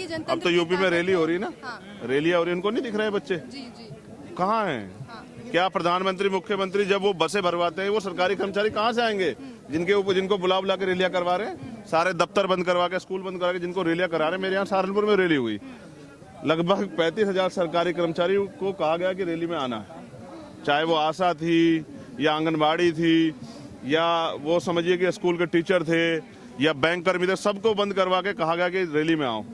अब तो यूपी में रैली हो रही है ना। हाँ। रैलियां हो रही, उनको नहीं दिख रहे बच्चे? जी जी। कहाँ हैं? हाँ। क्या प्रधानमंत्री मुख्यमंत्री जब वो बसें भरवाते हैं, वो सरकारी कर्मचारी कहाँ से आएंगे जिनके ऊपर जिनको बुला बुला के रैलियां करवा रहे हैं? सारे दफ्तर बंद करवा के, स्कूल बंद करवा के जिनको रैलियां करा रहे हैं। मेरे यहाँ सहारनपुर में रैली हुई, लगभग 35,000 सरकारी कर्मचारियों को कहा गया कि रैली में आना है, चाहे वो आशा थी या आंगनबाड़ी थी या वो समझिए कि स्कूल के टीचर थे या बैंक कर्मी थे, सबको बंद करवा के कहा गया कि रैली में आओ।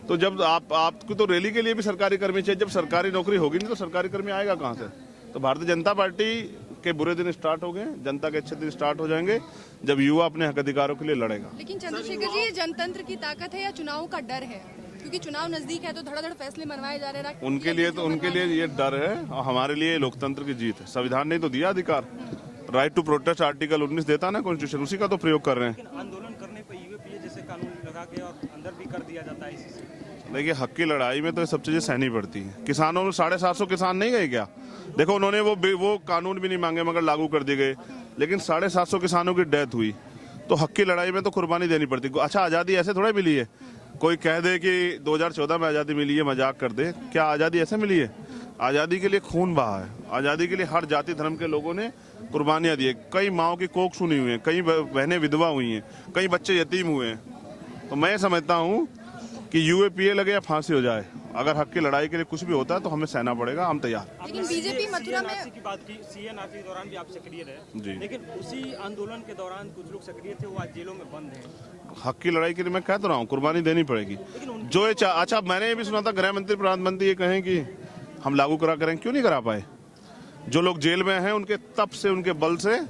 तो जब आपको तो रैली के लिए भी सरकारी कर्मी चाहिए, जब सरकारी नौकरी होगी नहीं तो सरकारी कर्मी आएगा कहाँ से? तो भारतीय जनता पार्टी के बुरे दिन स्टार्ट हो गए, जनता के अच्छे दिन स्टार्ट हो जाएंगे जब युवा अपने हक अधिकारों के लिए लड़ेगा। लेकिन चंद्रशेखर जी, ये जनतंत्र की ताकत है या चुनाव का डर है? क्योंकि चुनाव नजदीक है तो धड़ाधड़ फैसले मनवाए जा रहे हैं। उनके लिए ये डर है और हमारे लिए लोकतंत्र की जीत है। संविधान ने तो दिया अधिकार, राइट टू प्रोटेस्ट आर्टिकल 19 देता ना कॉन्स्टिट्यूशन, उसी का तो प्रयोग कर रहे हैं। आंदोलन करने पर यूएपीए जैसे कानून लगा के और अंदर भी कर दिया जाता है इसी से। देखिए, हक की लड़ाई में तो ये सब चीजें सहनी पड़ती हैं। किसानों में 750 किसान नहीं गए क्या? देखो, उन्होंने वो कानून भी नहीं मांगे मगर लागू कर दिए गए, लेकिन 750 किसानों की डेथ हुई। तो हक की लड़ाई में तो कुर्बानी देनी पड़ती। अच्छा, आज़ादी ऐसे थोड़ा मिली है? कोई कह दे कि 2014 में आज़ादी मिली है, मजाक कर दे। क्या आज़ादी ऐसे मिली है? आज़ादी के लिए खून बहा है, आज़ादी के लिए हर जाति धर्म के लोगों ने कुर्बानियां दी है। कई माओं की कोख सुनी हुई है, कई बहनें विधवा हुई हैं, कई बच्चे यतीम हुए हैं। तो मैं समझता हूँ कि यूएपीए लगे या फांसी हो जाए, अगर हक की लड़ाई के लिए कुछ भी होता है तो हमें सहना पड़ेगा, हम तैयार। लेकिन बीजेपी मथुरा में की बात की, सीएनआरसी के दौरान भी आप सक्रिय रहे जी, लेकिन उसी आंदोलन के दौरान कुछ लोग सक्रिय थे, वो आज जेलों में बंद हैं। हक की लड़ाई के लिए मैं कह तो रहा हूँ, कुर्बानी देनी पड़ेगी। जो ये अच्छा, मैंने ये भी सुना था गृह मंत्री प्रधानमंत्री ये कहें कि हम लागू करा करें, क्यों नहीं करा पाए? जो लोग जेल में हैं उनके तप से, उनके बल से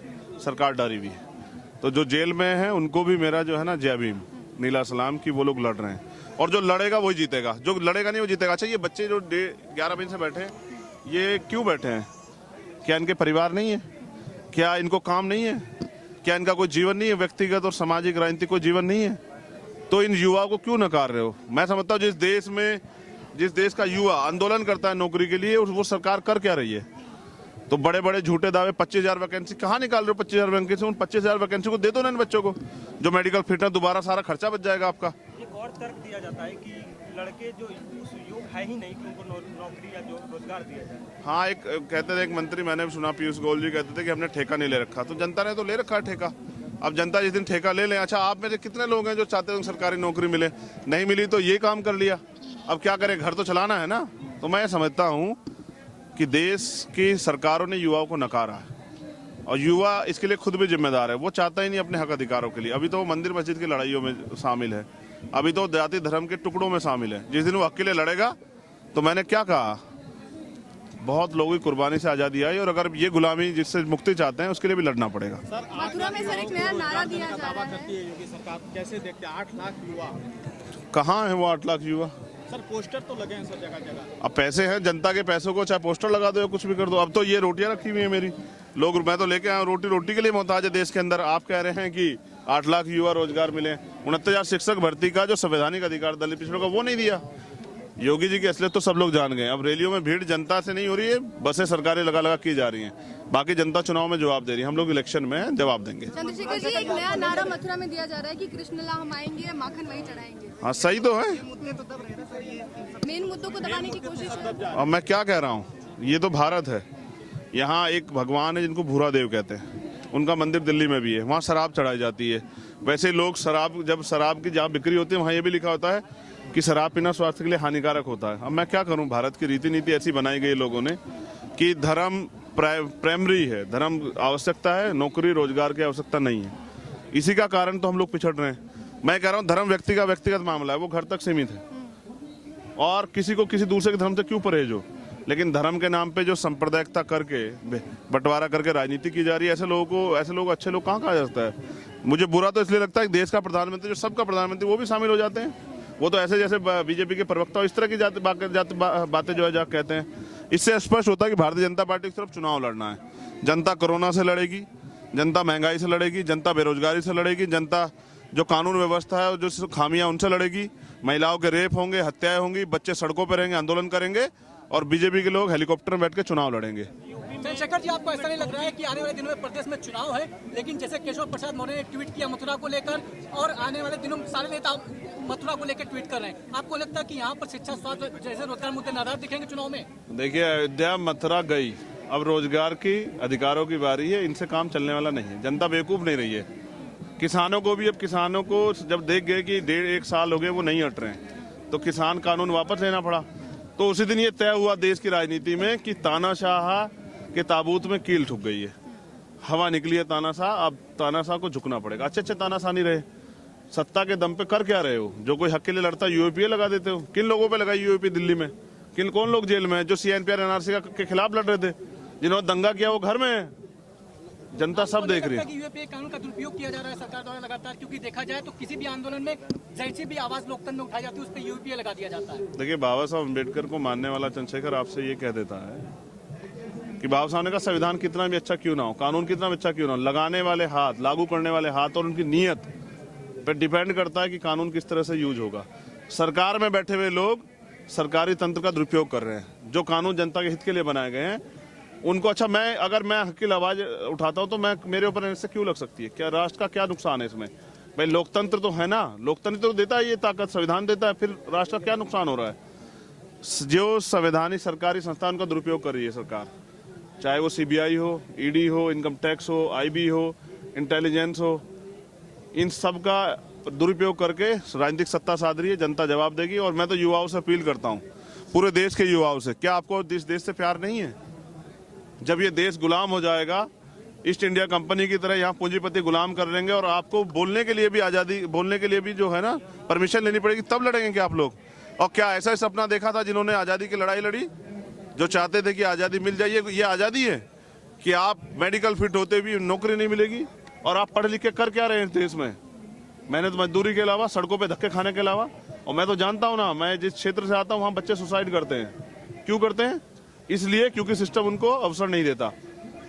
सरकार डरी हुई है। तो जो जेल में है उनको भी मेरा जो है ना जय भीम, नीला सलाम की वो लोग लड़ रहे हैं, और जो लड़ेगा वही जीतेगा, जो लड़ेगा नहीं वो जीतेगा। अच्छा, ये बच्चे जो 11 बजे से बैठे हैं, ये क्यों बैठे हैं? क्या इनके परिवार नहीं है? क्या इनको काम नहीं है? क्या इनका कोई जीवन नहीं है? व्यक्तिगत और सामाजिक राजनीतिक कोई जीवन नहीं है? तो इन युवाओं को क्यों नकार रहे हो? मैं समझता हूँ जिस देश का युवा आंदोलन करता है नौकरी के लिए, वो सरकार कर क्या रही है? तो बड़े बड़े झूठे दावे, 25,000 वैकेंसी कहाँ निकाल रहे हो? 25,000 वैकेंसी, उन 25,000 वैकेंसी को दे दो ना इन बच्चों को, जो मेडिकल फिटनेस, दोबारा सारा खर्चा बच जाएगा आपका। एक और तर्क दिया जाता है कि लड़के जो उस योग है ही नहीं कि उनको नौकरी या जो रोजगार दिया जाए। हाँ, एक कहते थे, एक मंत्री मैंने भी सुना, पीयूष गोयल जी कहते थे कि हमने ठेका नहीं ले रखा। तो जनता ने तो ले रखा है ठेका। अब जनता जिस दिन ठेका ले लें, अच्छा, आप में से कितने लोग हैं जो चाहते हैं सरकारी नौकरी मिले? नहीं मिली तो ये काम कर लिया, अब क्या करें, घर तो चलाना है ना। तो मैं समझता हूँ कि देश की सरकारों ने युवाओं को नकारा है और युवा इसके लिए खुद भी जिम्मेदार है। वो चाहता ही नहीं अपने हक अधिकारों के लिए। अभी तो वो मंदिर मस्जिद की लड़ाइयों में शामिल है, अभी तो जाति धर्म के टुकड़ों में शामिल है। जिस दिन वो हक के लिए लड़ेगा, तो मैंने क्या कहा, बहुत लोगों की कुर्बानी से आज़ादी आई, और अगर ये गुलामी जिससे मुक्ति चाहते हैं उसके लिए भी लड़ना पड़ेगा। मथुरा में सर एक नया नारा दिया जा रहा है। योगी सरकार कैसे देखते हैं? 8 लाख युवा कहाँ है वो 8 लाख युवा? सर, पोस्टर तो लगे हैं सर जगह जगह। अब पैसे हैं, जनता के पैसों को चाहे पोस्टर लगा दो या कुछ भी कर दो। अब तो ये रोटियां रखी हुई है मेरी, लोग, मैं तो लेके आया रोटी के लिए मोहताज है देश के अंदर। आप कह रहे हैं कि 8 लाख युवा रोजगार मिले। 69,000 शिक्षक भर्ती का जो संवैधानिक अधिकार दलित पिछड़ों का, वो नहीं दिया। योगी जी की असलियत तो सब लोग जान गए। अब रैलियों में भीड़ जनता से नहीं हो रही है, बसें सरकारें लगा की जा रही हैं। बाकी जनता चुनाव में जवाब दे रही है, हम लोग इलेक्शन में जवाब देंगे। चंद्रशेखर जी, एक नया नारा मथुरा में दिया जा रहा है कि कृष्ण ला हम आएंगे, माखन वही चढ़ाएंगे। हाँ, सही तो है। मेन मुद्दों को दबाने की कोशिश है। अब मैं क्या कह रहा हूँ, ये तो भारत है। यहाँ एक भगवान है जिनको भूरा देव कहते हैं, उनका मंदिर दिल्ली में भी है, वहाँ शराब चढ़ाई जाती है। वैसे लोग जब शराब की जहाँ बिक्री होती है वहाँ ये भी लिखा होता है कि शराब पीना स्वास्थ्य के लिए हानिकारक होता है। अब मैं क्या करूँ, भारत की रीति नीति ऐसी बनाई गई लोगों ने कि धर्म प्राइमरी है, धर्म आवश्यकता है, नौकरी रोजगार की आवश्यकता नहीं है। इसी का कारण तो हम लोग पिछड़ रहे हैं। मैं कह रहा हूँ, धर्म व्यक्ति का व्यक्तिगत मामला है, वो घर तक सीमित है, और किसी को किसी दूसरे के धर्म से क्यों परहेज हो। लेकिन धर्म के नाम पे जो सांप्रदायिकता करके, बंटवारा करके राजनीति की जा रही है, ऐसे लोग अच्छे लोग कहाँ कहा जाता है। मुझे बुरा तो इसलिए लगता है कि देश का प्रधानमंत्री, जो सबका प्रधानमंत्री, वो भी शामिल हो जाते हैं। वो तो ऐसे जैसे बीजेपी के प्रवक्ता इस तरह की बातें जो है कहते हैं। इससे स्पष्ट होता है कि भारतीय जनता पार्टी की तरफ चुनाव लड़ना है। जनता कोरोना से लड़ेगी, जनता महंगाई से लड़ेगी, जनता बेरोजगारी से लड़ेगी, जनता जो कानून व्यवस्था है, जो खामियां, उनसे लड़ेगी। महिलाओं के रेप होंगे, हत्याएं होंगी, बच्चे सड़कों पर रहेंगे, आंदोलन करेंगे, और बीजेपी के लोग हेलीकॉप्टर में बैठ के चुनाव लड़ेंगे। चंद्रशेखर जी, आपको ऐसा नहीं लग रहा है कि आने वाले दिनों में प्रदेश में चुनाव है, लेकिन जैसे केशव प्रसाद मौर्य ने ट्वीट किया मथुरा को लेकर और आने वाले दिनों में सारे नेता मथुरा को लेकर ट्वीट कर रहे हैं, आपको लगता है कि यहाँ पर शिक्षा, स्वास्थ्य जैसे रोजगार मुद्दे नाराज दिखेंगे चुनाव में? देखिए, अयोध्या मथुरा गई, अब रोजगार की अधिकारों की बारी है। इनसे काम चलने वाला नहीं है। जनता बेवकूफ नहीं रही है। किसानों को भी, अब किसानों को जब देख गए कि 1.5 साल हो गए वो नहीं हट रहे हैं, तो किसान कानून वापस लेना पड़ा। तो उसी दिन ये तय हुआ देश की राजनीति में कि तानाशाह के ताबूत में कील ठुक गई है, हवा निकली है तानाशाह। अब तानाशाह को झुकना पड़ेगा। अच्छे तानाशाह नहीं रहे, सत्ता के दम पे कर क्या रहे हो? जो कोई हक के लिए लड़ता है यूएपीए लगा देते हो। किन लोगों पे लगाई यूएपी दिल्ली में? कौन लोग जेल में है? जो सीएनपीआर एनआरसी के खिलाफ लड़ रहे थे, जिन्होंने दंगा किया वो घर में है। जनता सब देख रही है। यूएपीए कानून का दुरुपयोग किया जा रहा है सरकार द्वारा लगातार, क्योंकि देखा जाए तो किसी भी आंदोलन में जैसी भी आवाज लोकतंत्र में उठाई जाती है उस पर यूएपीए लगा दिया जाता है। देखिए, बाबा साहब अम्बेडकर को मानने वाला चंद्रशेखर आपसे ये कह देता है कि बाबा साहब ने कहा संविधान कितना भी अच्छा क्यों ना हो, कानून कितना भी अच्छा क्यों ना हो, लगाने वाले हाथ, लागू करने वाले हाथ और उनकी नीयत पर डिपेंड करता है कि कानून किस तरह से यूज होगा। सरकार में बैठे हुए लोग सरकारी तंत्र का दुरुपयोग कर रहे हैं। जो कानून जनता के हित के लिए बनाए गए हैं उनको, अच्छा अगर मैं हक की आवाज उठाता हूं तो मेरे ऊपर इससे क्यों लग सकती है? क्या राष्ट्र का क्या नुकसान है इसमें? भाई लोकतंत्र तो है ना, लोकतंत्र तो देता है ये ताकत, संविधान देता है, फिर राष्ट्र का क्या नुकसान हो रहा है? जो संवैधानिक सरकारी संस्थान का दुरुपयोग कर रही है सरकार, चाहे वो सीबीआई हो, ईडी हो, इनकम टैक्स हो, आईबी हो, इंटेलिजेंस हो, इन सब का दुरुपयोग करके राजनीतिक सत्ता साध रही है। जनता जवाब देगी। और मैं तो युवाओं से अपील करता हूँ, पूरे देश के युवाओं से, क्या आपको इस देश से प्यार नहीं है? जब ये देश गुलाम हो जाएगा, ईस्ट इंडिया कंपनी की तरह यहाँ पूंजीपति गुलाम कर लेंगे और आपको बोलने के लिए भी आज़ादी, बोलने के लिए भी जो है ना परमिशन लेनी पड़ेगी, तब लड़ेंगे क्या आप लोग? और क्या ऐसा ही सपना देखा था जिन्होंने आज़ादी की लड़ाई लड़ी, जो चाहते थे कि आज़ादी मिल जाइए? ये आज़ादी है कि आप मेडिकल फिट होते भी नौकरी नहीं मिलेगी? और आप पढ़ लिख के कर क्या रहे हैं इस देश में? मेहनत मजदूरी के अलावा, सड़कों पे धक्के खाने के अलावा। और मैं तो जानता हूँ ना, मैं जिस क्षेत्र से आता हूँ वहाँ बच्चे सुसाइड करते हैं। क्यों करते हैं? इसलिए क्योंकि सिस्टम उनको अवसर नहीं देता।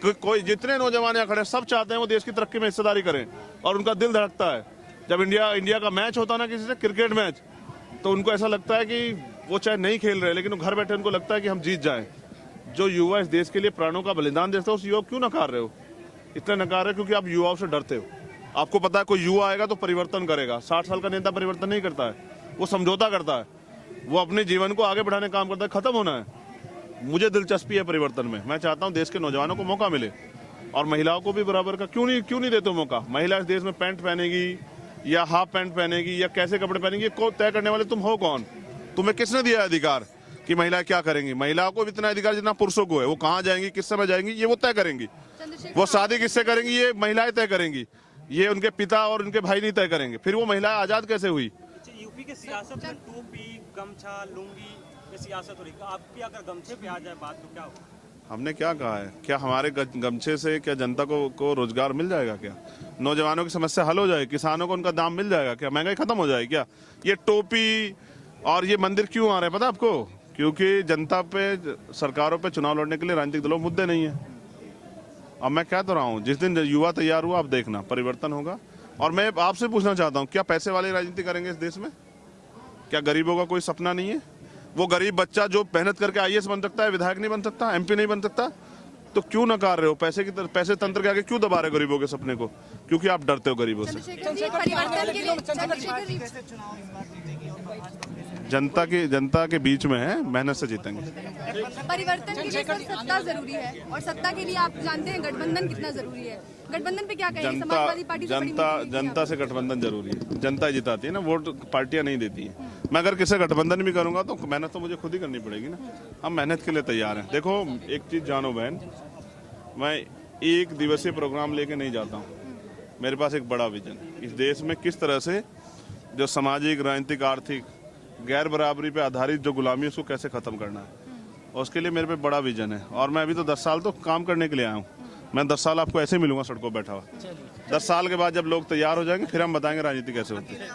कोई जितने नौजवान यहाँ खड़े सब चाहते हैं वो देश की तरक्की में हिस्सेदारी करें, और उनका दिल धड़कता है जब इंडिया का मैच होता है ना, किसी से क्रिकेट मैच, तो उनको ऐसा लगता है कि वो चाहे नहीं खेल रहे लेकिन घर बैठे उनको लगता है कि हम जीत जाएं। जो युवा इस देश के लिए प्राणों का बलिदान देते हैं, उस युवा क्यों नकार रहे हो? इतना नकार रहे क्योंकि आप युवाओं से डरते हो। आपको पता है कोई युवा आएगा तो परिवर्तन करेगा। 60 साल का नेता परिवर्तन नहीं करता है, वो समझौता करता है, वो अपने जीवन को आगे बढ़ाने का काम करता है। खत्म होना है। मुझे दिलचस्पी है परिवर्तन में। मैं चाहता हूं देश के नौजवानों को मौका मिले, और महिलाओं को भी बराबर का। क्यों नहीं देते हो मौका? महिला इस देश में पैंट पहनेगी या हाफ पैंट पहनेगी या कैसे कपड़े पहनेगी, को तय करने वाले तुम हो कौन? तुम्हें किसने दिया अधिकार कि महिलाएं क्या करेंगी? महिलाओं को भी इतना अधिकार जितना पुरुषों को है। वो कहाँ जाएंगी, किस समय जाएंगी, ये वो तय करेंगी। वो शादी किससे करेंगी, ये महिलाएं तय करेंगी। ये उनके पिता और उनके भाई नहीं तय करेंगे। फिर वो महिलाएं आजाद कैसे हुई? यूपी के सियासत में टोपी, गमछा, लुंगी ये सियासत हो रही है। आपकी अगर गमछे पे आ जाए बात तो क्या होगा? हमने क्या कहा है? क्या हमारे गमछे से क्या जनता को रोजगार मिल जाएगा? क्या नौजवानों की समस्या हल हो जाएगी? किसानों को उनका दाम मिल जाएगा? क्या महंगाई खत्म हो जाएगी? क्या ये टोपी और ये मंदिर क्यों आ रहे हैं पता आपको? क्योंकि जनता पे, सरकारों पे चुनाव लड़ने के लिए राजनीतिक दलों में मुद्दे नहीं है। अब मैं कह तो रहा हूँ, जिस दिन युवा तैयार हुआ आप देखना परिवर्तन होगा। और मैं आपसे पूछना चाहता हूँ, क्या पैसे वाली राजनीति करेंगे इस देश में? क्या गरीबों का कोई सपना नहीं है? वो गरीब बच्चा जो मेहनत करके आईएएस बन सकता है, विधायक नहीं बन सकता, एमपी नहीं बन सकता? तो क्यों नकार रहे हो? पैसे तंत्र के आगे क्यों दबा रहे हो गरीबों के सपने को? क्योंकि आप डरते हो गरीबों से। जनता के बीच में है, मेहनत से जीतेंगे। परिवर्तन के लिए सत्ता जरूरी है, और सत्ता के लिए आप जानते हैं गठबंधन कितना जरूरी है। गठबंधन पे क्या कहेंगे? समाजवादी पार्टी जनता से गठबंधन जरूरी है। जनता ही जिताती है ना, वोट पार्टियां नहीं देती है। मैं अगर किसी गठबंधन भी करूंगा तो मेहनत तो मुझे खुद ही करनी पड़ेगी ना। हम मेहनत के लिए तैयार हैं। देखो, एक चीज जानो बहन, मैं एक दिवसीय प्रोग्राम लेके नहीं जाता हूँ। मेरे पास एक बड़ा विजन, इस देश में किस तरह से जो सामाजिक, राजनीतिक, आर्थिक गैर बराबरी पे आधारित जो गुलामी है उसको कैसे खत्म करना है, और उसके लिए मेरे पे बड़ा विजन है। और मैं अभी तो 10 साल तो काम करने के लिए आया हूँ। मैं 10 साल आपको ऐसे मिलूंगा सड़कों बैठा हुआ। 10 साल के बाद जब लोग तैयार हो जाएंगे फिर हम बताएंगे राजनीति कैसे होती है।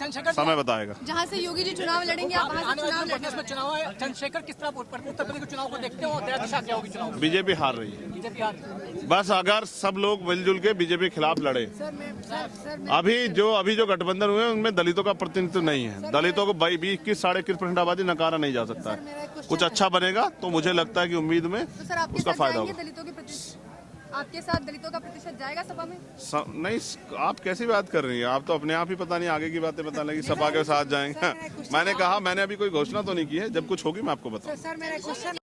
चंद्रशेखर समय बताएगा। जहाँ से योगी जी चुनाव लड़ेंगे आप वहाँ से आने वाले चुनाव दिनों प्रदेश में चुनाव है, चंद्रशेखर किस तरह उत्तर प्रदेश के चुनाव को देखते हो और दया दिशा क्या होगी चुनाव में? बीजेपी हार रही है। बीजेपी हार। बस अगर सब लोग मिलजुल के बीजेपी के खिलाफ लड़े। अभी जो गठबंधन हुए हैं उनमें दलितों का प्रतिनिधित्व नहीं है। दलितों को 21-21% आबादी नकारा नहीं जा सकता है। कुछ अच्छा बनेगा तो मुझे लगता है कि उम्मीद में तो सर आपके उसका साथ फायदा जाएंगे होगा। दलितों के प्रतिशत, आपके साथ दलितों का प्रतिशत जाएगा सभा में? नहीं, आप कैसी बात कर रही हैं? आप तो अपने आप ही पता नहीं आगे की बातें बता लेंगी सपा के साथ जाएंगे। मैंने कहा, मैंने अभी कोई घोषणा तो नहीं की है, जब कुछ होगी मैं आपको बताऊंगा। सर मेरा क्वेश्चन